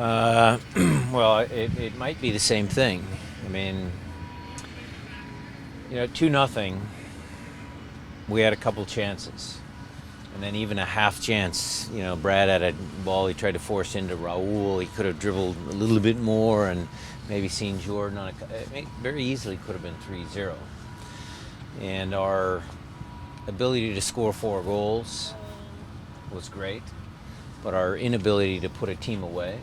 Uh, well, it might be the same thing. I mean, 2-0. We had a couple chances, and then even a half chance. Brad had a ball he tried to force into Raul. He could have dribbled a little bit more and maybe seen Jordan on it very easily could have been 3-0. And our ability to score 4 goals was great, but our inability to put a team away,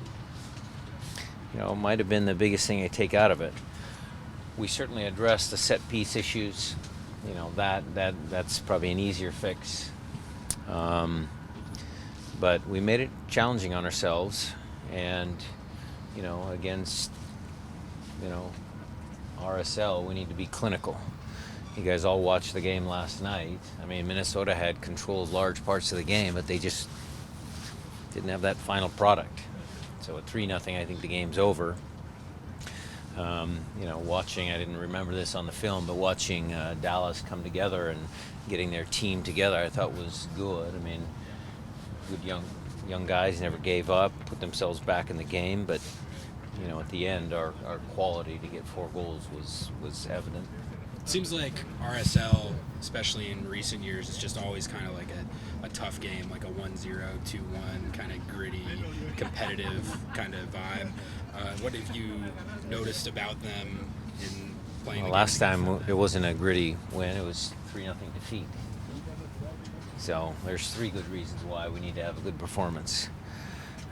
might have been the biggest thing I take out of it. We certainly addressed the set piece issues. That's probably an easier fix. But we made it challenging on ourselves, and against RSL, we need to be clinical. You guys all watched the game last night. I mean, Minnesota had controlled large parts of the game, but they just didn't have that final product. So at 3-0, I think the game's over. Watching, I didn't remember this on the film, but watching Dallas come together and getting their team together, I thought was good. I mean, good young guys never gave up, put themselves back in the game, but at the end, our quality to get 4 goals was evident. It seems like RSL, especially in recent years, is just always kind of like a tough game, like a 1-0, 2-1, kind of gritty, competitive kind of vibe. What have you noticed about them in playing? Well, last time it wasn't a gritty win; it was 3-0 defeat. So there's 3 good reasons why we need to have a good performance.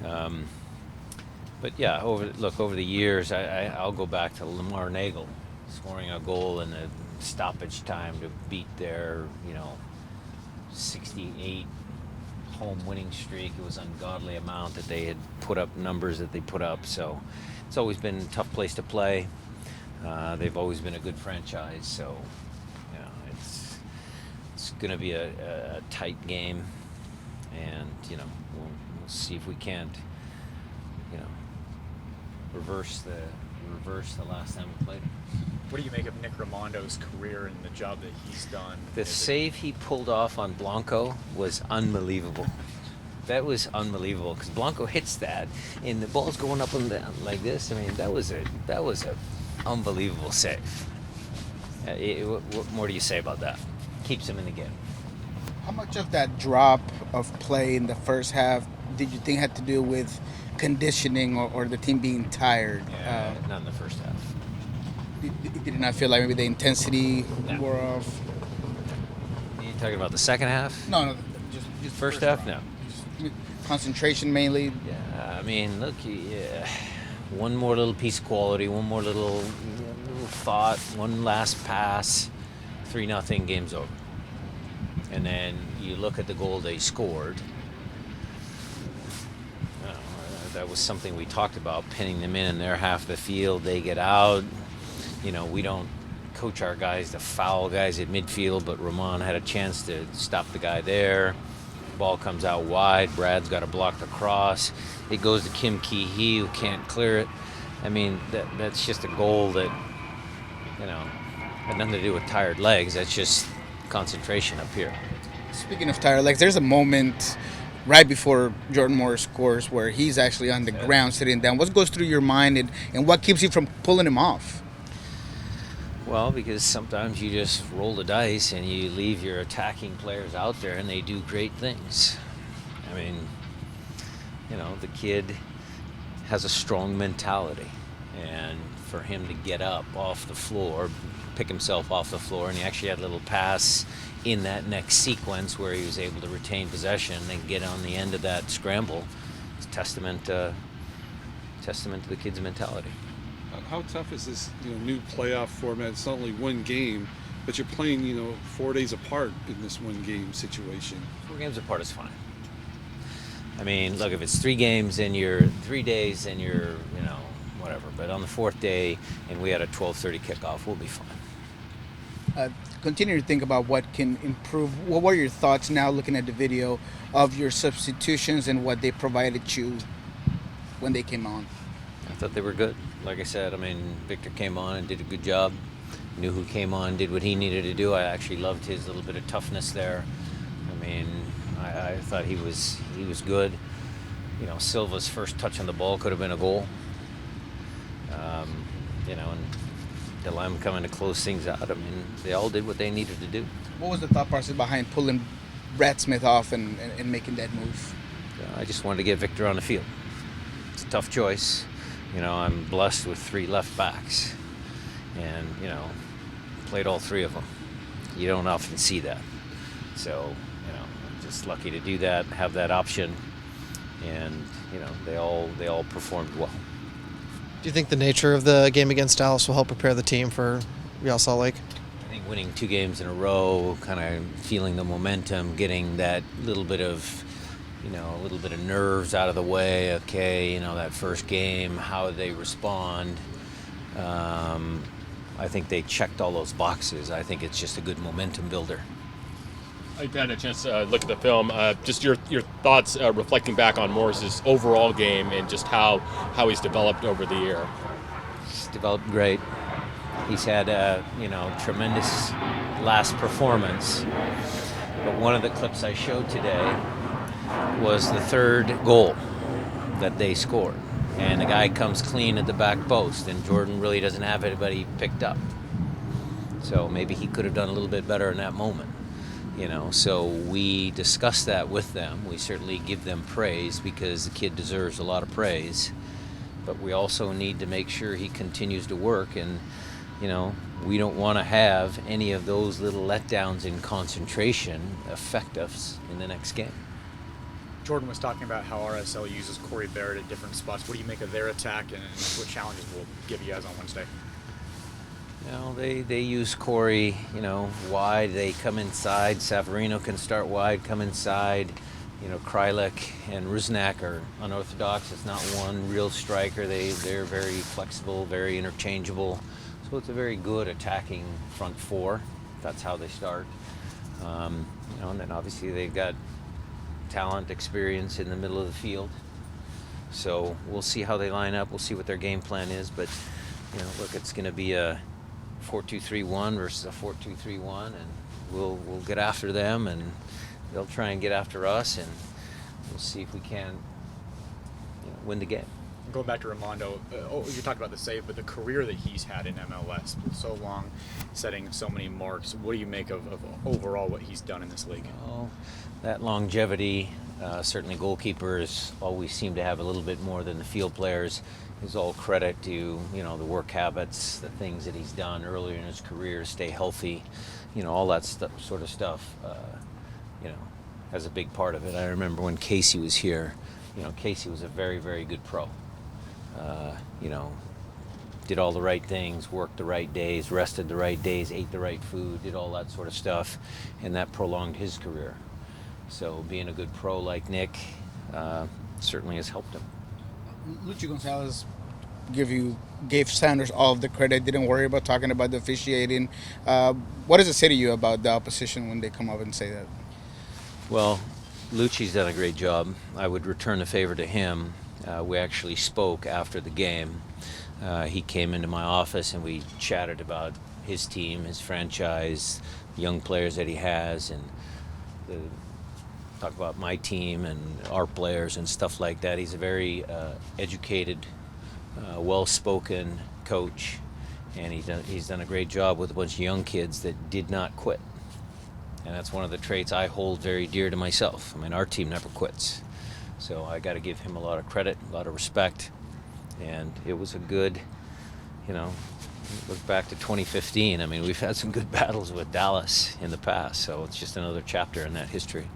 But yeah, over the years, I'll go back to Lamar Nagel scoring a goal in the stoppage time to beat their 68 home winning streak. It was an ungodly amount that they had put up, numbers that they put up. So it's always been a tough place to play. They've always been a good franchise. So it's going to be a tight game, and we'll see if we can't reverse the last time we played. What do you make of Nick Ramondo's career and the job that he's done? The save he pulled off on Blanco was unbelievable. That was unbelievable because Blanco hits that, and the ball's going up and down like this. I mean, that was a unbelievable save. What more do you say about that? Keeps him in the game. How much of that drop of play in the first half did you think had to do with conditioning or the team being tired? Not in the first half. Did it not feel like maybe the intensity wore off? You talking about the second half? No, just first half. No. Concentration mainly. Yeah, I mean, look, one more little piece of quality, one more little thought, one last pass, 3-0, game's over. And then you look at the goal they scored. That was something we talked about, pinning them in their half of the field. They get out. We don't coach our guys to foul guys at midfield, but Ramon had a chance to stop the guy there. Ball comes out wide. Brad's got to block the cross. It goes to Kim Ki-hee, who can't clear it. I mean, that's just a goal that, had nothing to do with tired legs. That's just concentration up here. Speaking of tired legs, there's a moment right before Jordan Morris scores where he's actually on the ground sitting down. What goes through your mind and what keeps you from pulling him off? Well, because sometimes you just roll the dice and you leave your attacking players out there and they do great things. I mean, the kid has a strong mentality, and for him to get up off the floor, pick himself off the floor, and he actually had a little pass in that next sequence where he was able to retain possession and get on the end of that scramble. It's testament to the kid's mentality. How tough is this new playoff format? It's not only one game, but you're playing 4 days apart in this one game situation. 4 games apart is fine. I mean, look, if it's 3 games and you're 3 days and you're whatever, but on the 4th day and we had a 12:30 kickoff, we'll be fine. Continue to think about what can improve. What were your thoughts now looking at the video of your substitutions and what they provided you when they came on? I thought they were good. Like I said, I mean, Victor came on and did a good job. Knew who came on, did what he needed to do. I actually loved his little bit of toughness there. I mean, I thought he was good. Silva's first touch on the ball could have been a goal. And Delem coming to close things out. I mean, they all did what they needed to do. What was the thought process behind pulling Brad Smith off and making that move? I just wanted to get Victor on the field. It's a tough choice. I'm blessed with 3 left backs, and played all 3 of them. You don't often see that, so I'm just lucky to do that, have that option, and they all performed well. Do you think the nature of the game against Dallas will help prepare the team for Real Salt Lake? I think winning 2 games in a row, kind of feeling the momentum, getting that little bit of nerves out of the way. Okay, that first game, how they respond. I think they checked all those boxes. I think it's just a good momentum builder. I've had a chance to look at the film. Just your thoughts reflecting back on Morris's overall game and just how he's developed over the year. He's developed great. He's had a tremendous last performance. But one of the clips I showed today was the 3rd goal that they scored. And the guy comes clean at the back post, and Jordan really doesn't have anybody picked up. So maybe he could have done a little bit better in that moment. So we discuss that with them. We certainly give them praise because the kid deserves a lot of praise. But we also need to make sure he continues to work, and we don't want to have any of those little letdowns in concentration affect us in the next game. Jordan was talking about how RSL uses Corey Barrett at different spots. What do you make of their attack, and what challenges will give you guys on Wednesday? They use Corey, wide. They come inside. Savarino can start wide, come inside. Krylek and Rusnak are unorthodox. It's not one real striker. They're very flexible, very interchangeable. So it's a very good attacking front 4. That's how they start. And then obviously they've got talent, experience in the middle of the field. So we'll see how they line up. We'll see what their game plan is. But, look, it's going to be a 4-2-3-1 versus a 4-2-3-1, and we'll get after them, and they'll try and get after us, and we'll see if we can win the game. Going back to Raimondo, you talked about the save, but the career that he's had in MLS for so long, setting so many marks. What do you make of overall what he's done in this league? Well, that longevity, certainly goalkeepers always seem to have a little bit more than the field players. Is all credit to the work habits, the things that he's done earlier in his career, stay healthy, all that sort of stuff. Has a big part of it. I remember when Casey was here. Casey was a very, very good pro. Did all the right things, worked the right days, rested the right days, ate the right food, did all that sort of stuff, and that prolonged his career. So being a good pro like Nick certainly has helped him. Luchi Gonzalez gave Sanders all of the credit, didn't worry about talking about the officiating. What does it say to you about the opposition when they come up and say that? Well, Luchi's done a great job. I would return the favor to him. We actually spoke after the game. He came into my office and we chatted about his team, his franchise, the young players that he has, and talk about my team and our players and stuff like that. He's a very educated, well-spoken coach, and he's done a great job with a bunch of young kids that did not quit. And that's one of the traits I hold very dear to myself. I mean, our team never quits. So I got to give him a lot of credit, a lot of respect. And it was a good, look back to 2015. I mean, we've had some good battles with Dallas in the past. So it's just another chapter in that history.